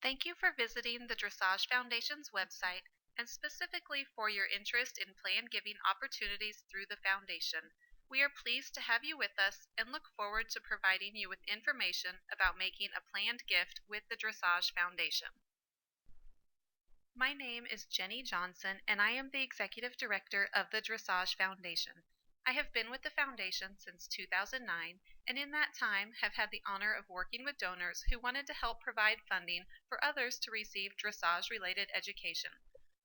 Thank you for visiting the Dressage Foundation's website and specifically for your interest in planned giving opportunities through the foundation. We are pleased to have you with us and look forward to providing you with information about making a planned gift with the Dressage Foundation. My name is Jenny Johnson, and I am the Executive Director of the Dressage Foundation. I have been with the foundation since 2009, and in that time have had the honor of working with donors who wanted to help provide funding for others to receive dressage-related education.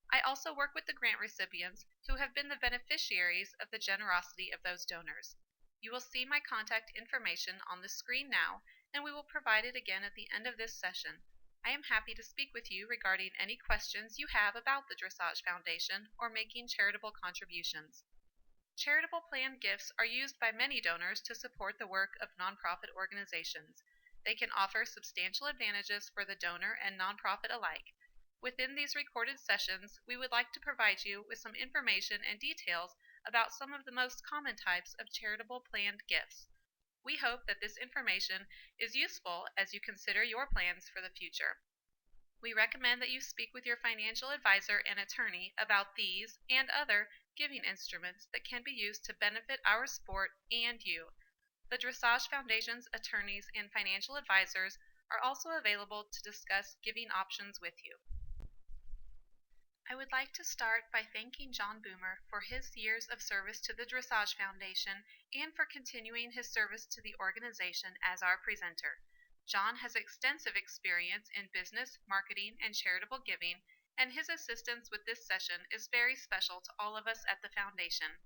I also work with the grant recipients who have been the beneficiaries of the generosity of those donors. You will see my contact information on the screen now, and we will provide it again at the end of this session. I am happy to speak with you regarding any questions you have about the Dressage Foundation or making charitable contributions. Charitable planned gifts are used by many donors to support the work of nonprofit organizations. They can offer substantial advantages for the donor and nonprofit alike. Within these recorded sessions, we would like to provide you with some information and details about some of the most common types of charitable planned gifts. We hope that this information is useful as you consider your plans for the future. We recommend that you speak with your financial advisor and attorney about these and other giving instruments that can be used to benefit our sport and you. The Dressage Foundation's attorneys and financial advisors are also available to discuss giving options with you. I would like to start by thanking John Boomer for his years of service to the Dressage Foundation and for continuing his service to the organization as our presenter. John has extensive experience in business, marketing, and charitable giving, and his assistance with this session is very special to all of us at the Foundation.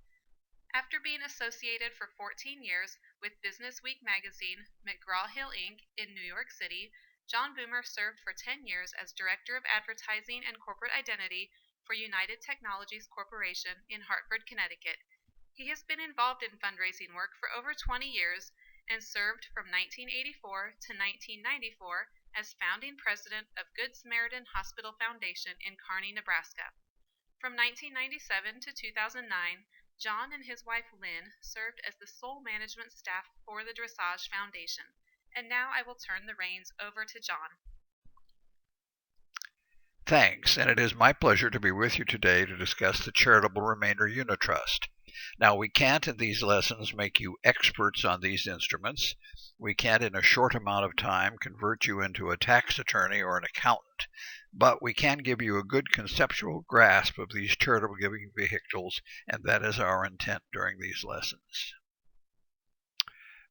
After being associated for 14 years with Business Week magazine, McGraw-Hill Inc. in New York City, John Boomer served for 10 years as Director of Advertising and Corporate Identity for United Technologies Corporation in Hartford, Connecticut. He has been involved in fundraising work for over 20 years and served from 1984 to 1994 as founding president of Good Samaritan Hospital Foundation in Kearney, Nebraska. From 1997 to 2009, John and his wife Lynn served as the sole management staff for the Dressage Foundation. And now I will turn the reins over to John. Thanks, and it is my pleasure to be with you today to discuss the Charitable Remainder Unit Trust. Now, we can't in these lessons make you experts on these instruments. We can't in a short amount of time convert you into a tax attorney or an accountant, but we can give you a good conceptual grasp of these charitable giving vehicles, and that is our intent during these lessons.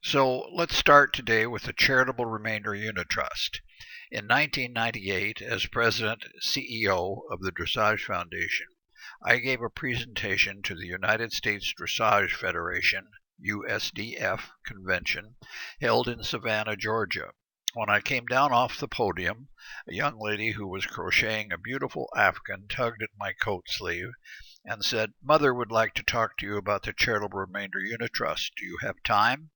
So let's start today with the Charitable Remainder Unit Trust. In 1998, as President CEO of the Dressage Foundation, I gave a presentation to the United States Dressage Federation, USDF, convention held in Savannah, Georgia. When I came down off the podium, a young lady who was crocheting a beautiful Afghan tugged at my coat sleeve and said, "Mother would like to talk to you about the Charitable Remainder Unit Trust. Do you have time?"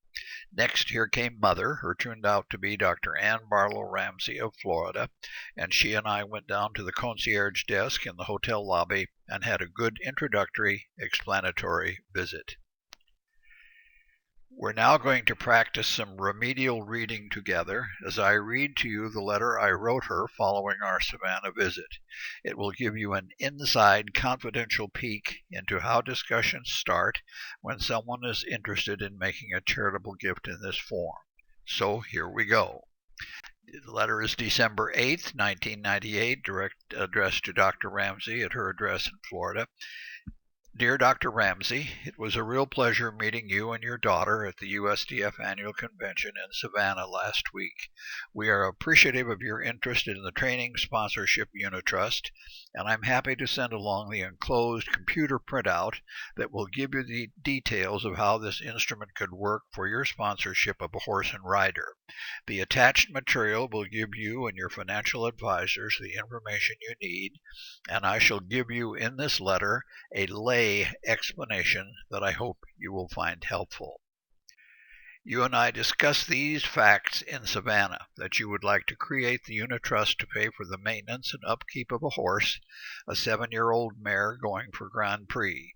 Next, here came Mother, who turned out to be Dr. Ann Barlow Ramsey of Florida, and she and I went down to the concierge desk in the hotel lobby and had a good introductory, explanatory visit. We're now going to practice some remedial reading together as I read to you the letter I wrote her following our Savannah visit. It will give you an inside confidential peek into how discussions start when someone is interested in making a charitable gift in this form. So here we go. The letter is December 8th, 1998, direct addressed to Dr. Ramsey at her address in Florida. Dear Dr. Ramsey, it was a real pleasure meeting you and your daughter at the USDF Annual Convention in Savannah last week. We are appreciative of your interest in the Training Sponsorship Unit Trust, and I'm happy to send along the enclosed computer printout that will give you the details of how this instrument could work for your sponsorship of a horse and rider. The attached material will give you and your financial advisors the information you need, and I shall give you in this letter a lay explanation that I hope you will find helpful. You and I discussed these facts in Savannah, that you would like to create the unit trust to pay for the maintenance and upkeep of a horse, a 7-year-old mare going for Grand Prix.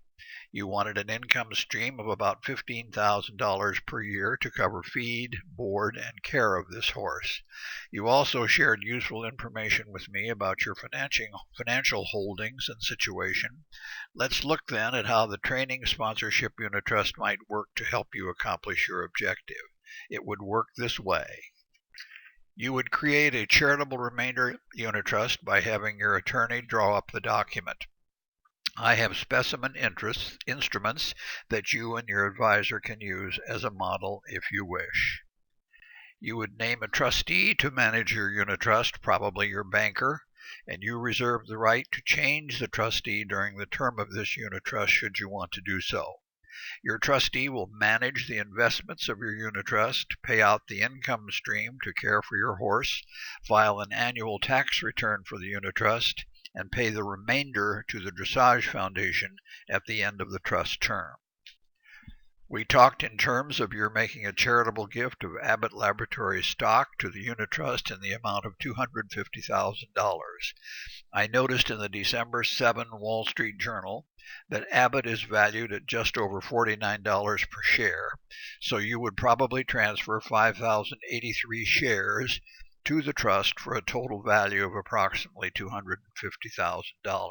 You wanted an income stream of about $15,000 per year to cover feed, board, and care of this horse. You also shared useful information with me about your financial holdings and situation. Let's look then at how the training sponsorship unit trust might work to help you accomplish your objective. It would work this way. You would create a charitable remainder unit trust by having your attorney draw up the document. I have specimen instruments that you and your advisor can use as a model if you wish. You would name a trustee to manage your unit trust, probably your banker, and you reserve the right to change the trustee during the term of this unit trust should you want to do so. Your trustee will manage the investments of your unit trust, pay out the income stream to care for your horse, file an annual tax return for the unit trust, and pay the remainder to the Dressage Foundation at the end of the trust term. We talked in terms of your making a charitable gift of Abbott Laboratories stock to the unit trust in the amount of $250,000. I noticed in the December 7 Wall Street Journal that Abbott is valued at just over $49 per share, so you would probably transfer 5,083 shares to the trust for a total value of approximately $250,000.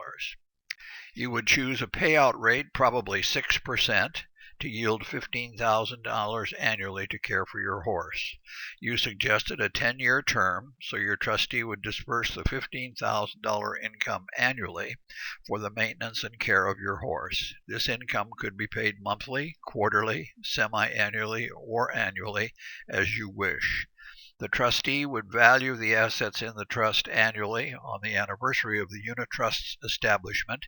You would choose a payout rate, probably 6%, to yield $15,000 annually to care for your horse. You suggested a 10-year term, so your trustee would disperse the $15,000 income annually for the maintenance and care of your horse. This income could be paid monthly, quarterly, semi-annually, or annually as you wish. The trustee would value the assets in the trust annually on the anniversary of the unit trust's establishment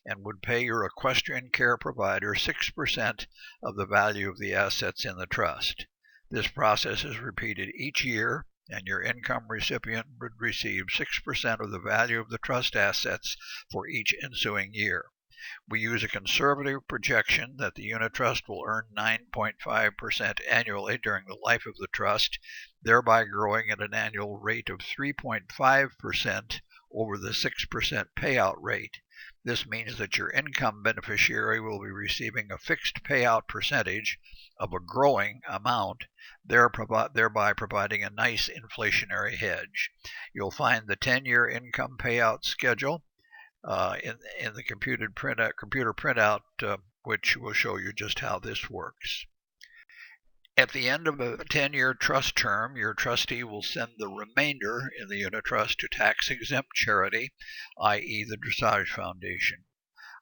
and would pay your equestrian care provider 6% of the value of the assets in the trust. This process is repeated each year, and your income recipient would receive 6% of the value of the trust assets for each ensuing year. We use a conservative projection that the unit trust will earn 9.5% annually during the life of the trust, thereby growing at an annual rate of 3.5% over the 6% payout rate. This means that your income beneficiary will be receiving a fixed payout percentage of a growing amount, thereby providing a nice inflationary hedge. You'll find the 10-year income payout schedule in the computer printout, which will show you just how this works. At the end of a 10-year trust term, your trustee will send the remainder in the unit trust to tax-exempt charity, i.e. the Dressage Foundation.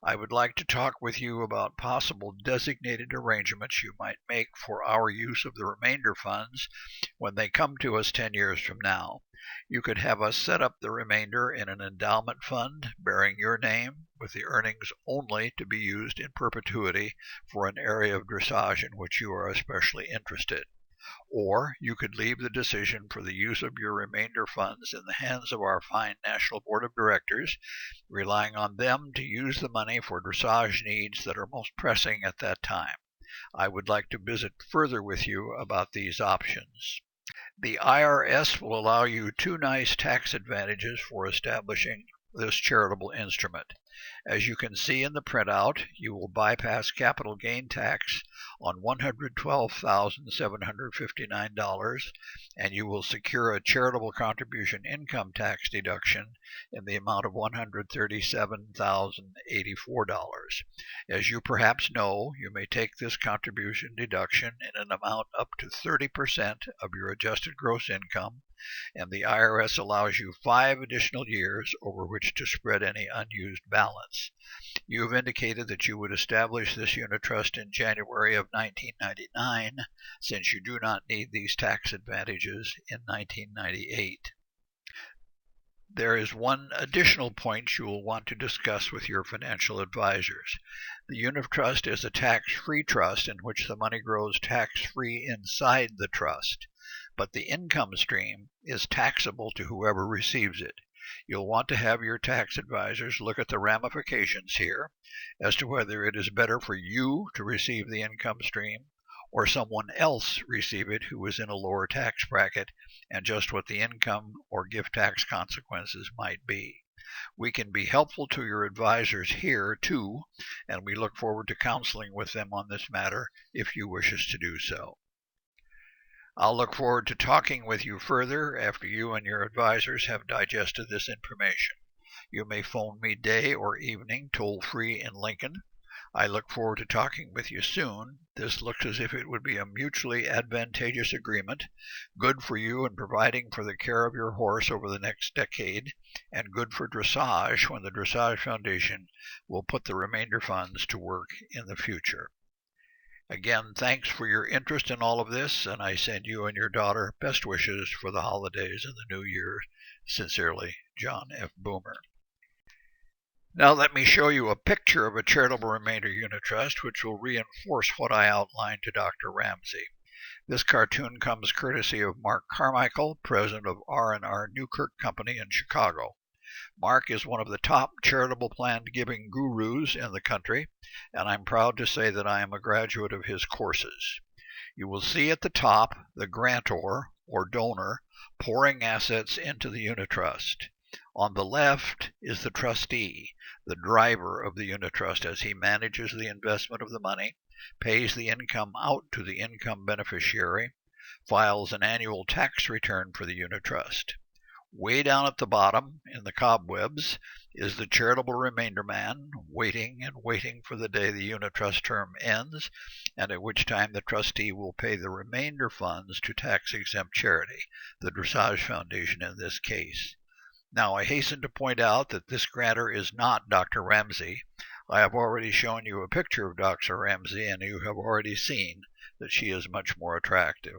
I would like to talk with you about possible designated arrangements you might make for our use of the remainder funds when they come to us 10 years from now. You could have us set up the remainder in an endowment fund bearing your name, with the earnings only to be used in perpetuity for an area of dressage in which you are especially interested. Or you could leave the decision for the use of your remainder funds in the hands of our fine National Board of Directors, relying on them to use the money for dressage needs that are most pressing at that time. I would like to visit further with you about these options. The IRS will allow you two nice tax advantages for establishing this charitable instrument. As you can see in the printout, you will bypass capital gain tax on $112,759, and you will secure a charitable contribution income tax deduction in the amount of $137,084. As you perhaps know, you may take this contribution deduction in an amount up to 30% of your adjusted gross income, and the IRS allows you 5 additional years over which to spread any unused balance. You have indicated that you would establish this unit trust in January of 1999, since you do not need these tax advantages in 1998. There is one additional point you will want to discuss with your financial advisors. The unit trust is a tax-free trust in which the money grows tax-free inside the trust, but the income stream is taxable to whoever receives it. You'll want to have your tax advisors look at the ramifications here as to whether it is better for you to receive the income stream or someone else receive it who is in a lower tax bracket, and just what the income or gift tax consequences might be. We can be helpful to your advisors here, too, and we look forward to counseling with them on this matter if you wish us to do so. I'll look forward to talking with you further after you and your advisors have digested this information. You may phone me day or evening, toll-free in Lincoln. I look forward to talking with you soon. This looks as if it would be a mutually advantageous agreement, good for you in providing for the care of your horse over the next decade, and good for dressage when the Dressage Foundation will put the remainder funds to work in the future. Again, thanks for your interest in all of this, and I send you and your daughter best wishes for the holidays and the new year. Sincerely, John F. Boomer. Now let me show you a picture of a charitable remainder unit trust which will reinforce what I outlined to Dr. Ramsey. This cartoon comes courtesy of Mark Carmichael, president of R&R Newkirk Company in Chicago. Mark is one of the top charitable plan giving gurus in the country, and I'm proud to say that I am a graduate of his courses. You will see at the top the grantor or donor pouring assets into the unit trust. On the left is the trustee, the driver of the unit trust as he manages the investment of the money, pays the income out to the income beneficiary, files an annual tax return for the unit trust. Way down at the bottom, in the cobwebs, is the charitable remainder man, waiting and waiting for the day the unit trust term ends, and at which time the trustee will pay the remainder funds to tax-exempt charity, the Dressage Foundation in this case. Now, I hasten to point out that this grantor is not Dr. Ramsey. I have already shown you a picture of Dr. Ramsey, and you have already seen that she is much more attractive.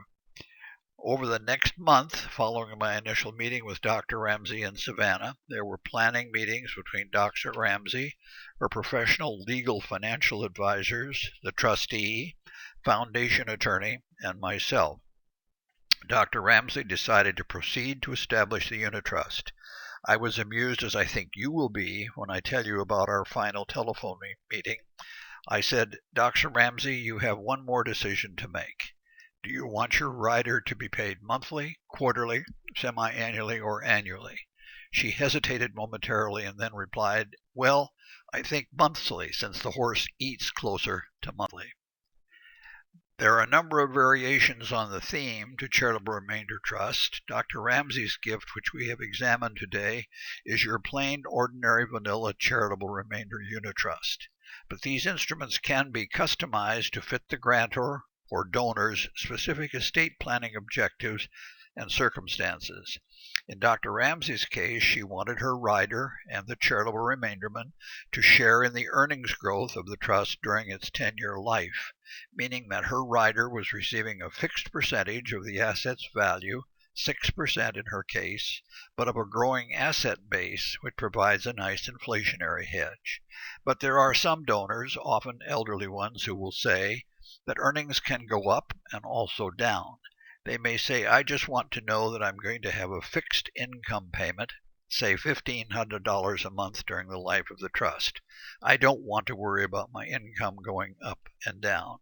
Over the next month, following my initial meeting with Dr. Ramsey in Savannah, there were planning meetings between Dr. Ramsey, her professional legal financial advisors, the trustee, foundation attorney, and myself. Dr. Ramsey decided to proceed to establish the unit trust. I was amused, as I think you will be, when I tell you about our final telephone meeting. I said, Dr. Ramsey, you have one more decision to make. Do you want your rider to be paid monthly, quarterly, semi-annually, or annually? She hesitated momentarily and then replied, well, I think monthly, since the horse eats closer to monthly. There are a number of variations on the theme to Charitable Remainder Trust. Dr. Ramsey's gift, which we have examined today, is your plain, ordinary, vanilla Charitable Remainder Unit Trust. But these instruments can be customized to fit the grantor or donor's specific estate planning objectives and circumstances. In Dr. Ramsey's case, she wanted her rider and the charitable remainderman to share in the earnings growth of the trust during its 10-year life, meaning that her rider was receiving a fixed percentage of the asset's value, 6% in her case, but of a growing asset base, which provides a nice inflationary hedge. But there are some donors, often elderly ones, who will say that earnings can go up and also down. They may say, I just want to know that I'm going to have a fixed income payment, say $1,500 a month during the life of the trust. I don't want to worry about my income going up and down.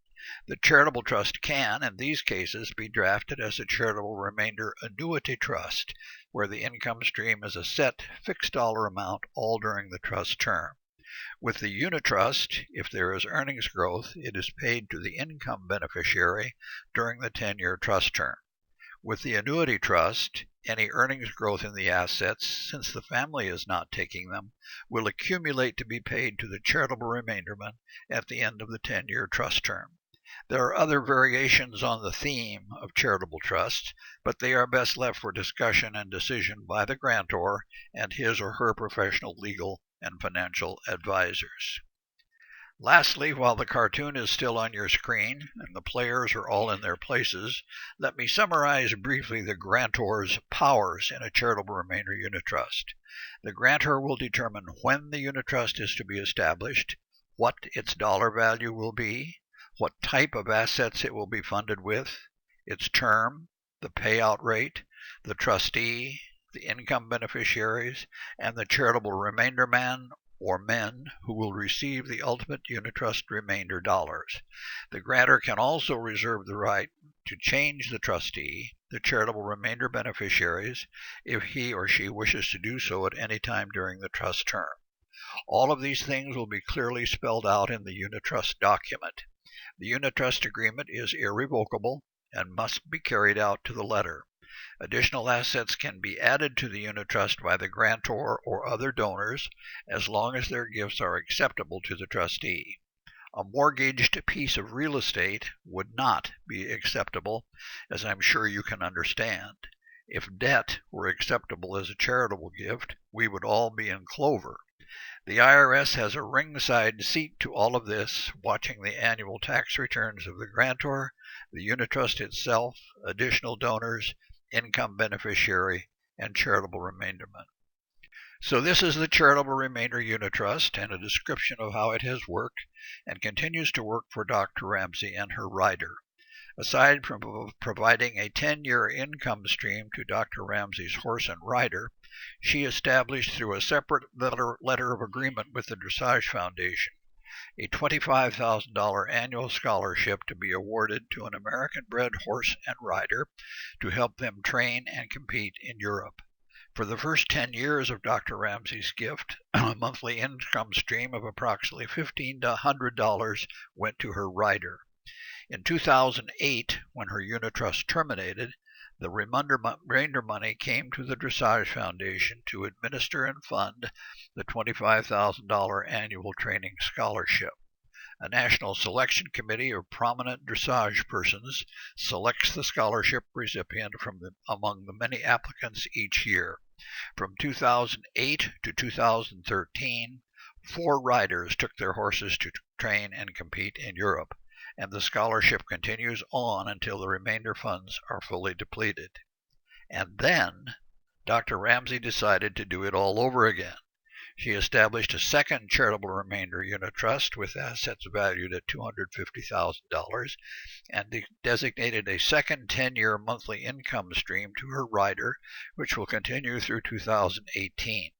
The charitable trust can, in these cases, be drafted as a charitable remainder annuity trust, where the income stream is a set fixed dollar amount all during the trust term. With the unit trust, if there is earnings growth, it is paid to the income beneficiary during the 10-year trust term. With the annuity trust, any earnings growth in the assets, since the family is not taking them, will accumulate to be paid to the charitable remainderman at the end of the 10-year trust term. There are other variations on the theme of charitable trusts, but they are best left for discussion and decision by the grantor and his or her professional legal and financial advisors. Lastly, while the cartoon is still on your screen and the players are all in their places, let me summarize briefly the grantor's powers in a charitable remainder unit trust. The grantor will determine when the unit trust is to be established, what its dollar value will be, what type of assets it will be funded with, its term, the payout rate, the trustee, the income beneficiaries, and the charitable remainder man or men who will receive the ultimate unit trust remainder dollars. The grantor can also reserve the right to change the trustee, the charitable remainder beneficiaries, if he or she wishes to do so at any time during the trust term. All of these things will be clearly spelled out in the unit trust document. The unit trust agreement is irrevocable and must be carried out to the letter. Additional assets can be added to the unit trust by the grantor or other donors as long as their gifts are acceptable to the trustee. A mortgaged piece of real estate would not be acceptable, as I'm sure you can understand. If debt were acceptable as a charitable gift, we would all be in clover. The IRS has a ringside seat to all of this, watching the annual tax returns of the grantor, the unit trust itself, additional donors, income beneficiary, and charitable remainderment. So this is the Charitable Remainder Unit Trust and a description of how it has worked and continues to work for Dr. Ramsey and her rider. Aside from providing a 10-year income stream to Dr. Ramsey's horse and rider, she established through a separate letter of agreement with the Dressage Foundation a $25,000 annual scholarship to be awarded to an American-bred horse and rider to help them train and compete in Europe. For the first 10 years of Dr. Ramsey's gift, a monthly income stream of approximately $1,500 to $100 went to her rider. In 2008, when her unit trust terminated, the remainder money came to the Dressage Foundation to administer and fund the $25,000 annual training scholarship. A national selection committee of prominent dressage persons selects the scholarship recipient from among the many applicants each year. From 2008 to 2013, 4 riders took their horses to train and compete in Europe, and the scholarship continues on until the remainder funds are fully depleted. And then Dr. Ramsey decided to do it all over again. She established a second charitable remainder unit trust with assets valued at $250,000 and designated a second 10-year monthly income stream to her rider, which will continue through 2018.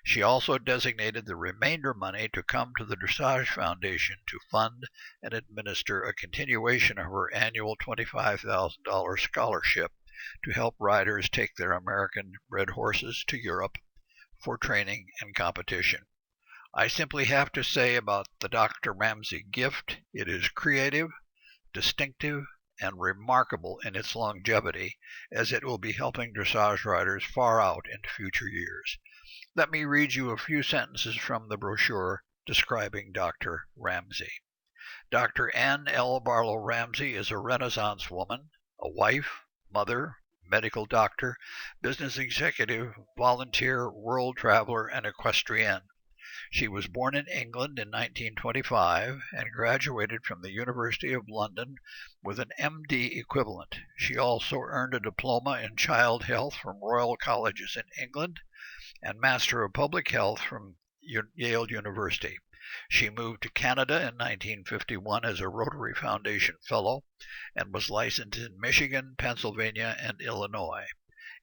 She also designated the remainder money to come to the Dressage Foundation to fund and administer a continuation of her annual $25,000 scholarship to help riders take their American-bred horses to Europe for training and competition. I simply have to say about the Dr. Ramsey gift, it is creative, distinctive, and remarkable in its longevity, as it will be helping dressage riders far out into future years. Let me read you a few sentences from the brochure describing Dr. Ramsey. Dr. Ann L. Barlow Ramsey is a Renaissance woman, a wife, mother, medical doctor, business executive, volunteer, world traveler, and equestrienne. She was born in England in 1925 and graduated from the University of London with an MD equivalent. She also earned a diploma in child health from Royal Colleges in England and Master of Public Health from Yale University. She moved to Canada in 1951 as a Rotary Foundation Fellow and was licensed in Michigan, Pennsylvania, and Illinois.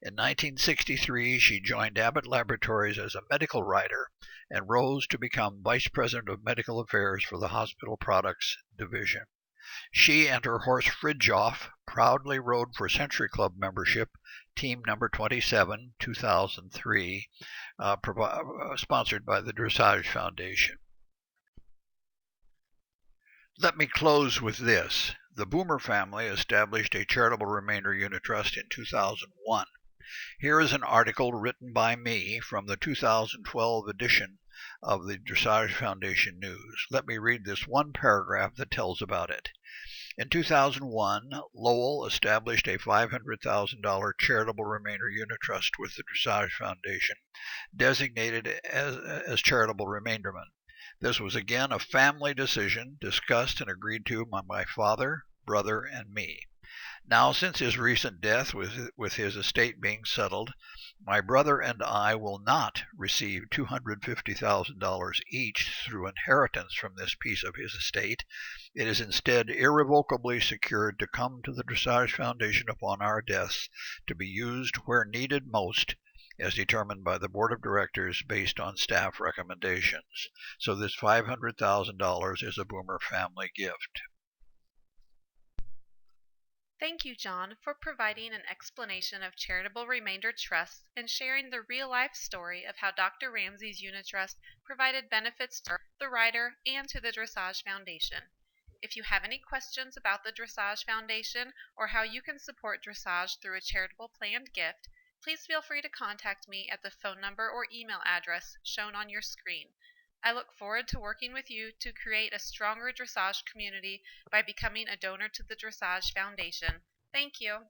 In 1963, she joined Abbott Laboratories as a medical writer and rose to become Vice President of Medical Affairs for the Hospital Products Division. She and her horse Fridjof proudly rode for Century Club membership, team number 27, 2003, sponsored by the Dressage Foundation. Let me close with this. The Boomer family established a charitable remainder unit trust in 2001. Here is an article written by me from the 2012 edition of the Dressage Foundation News. Let me read this one paragraph that tells about it. In 2001, Lowell established a $500,000 charitable remainder unit trust with the Dressage Foundation, designated as charitable remainderment. This was again a family decision discussed and agreed to by my father, brother, and me. Now, since his recent death, with his estate being settled, my brother and I will not receive $250,000 each through inheritance from this piece of his estate. It is instead irrevocably secured to come to the Dressage Foundation upon our deaths to be used where needed most, as determined by the Board of Directors based on staff recommendations. So this $500,000 is a Boomer family gift. Thank you, John, for providing an explanation of charitable remainder trusts and sharing the real-life story of how Dr. Ramsey's unit trust provided benefits to the writer and to the Dressage Foundation. If you have any questions about the Dressage Foundation or how you can support dressage through a charitable planned gift, please feel free to contact me at the phone number or email address shown on your screen. I look forward to working with you to create a stronger dressage community by becoming a donor to the Dressage Foundation. Thank you.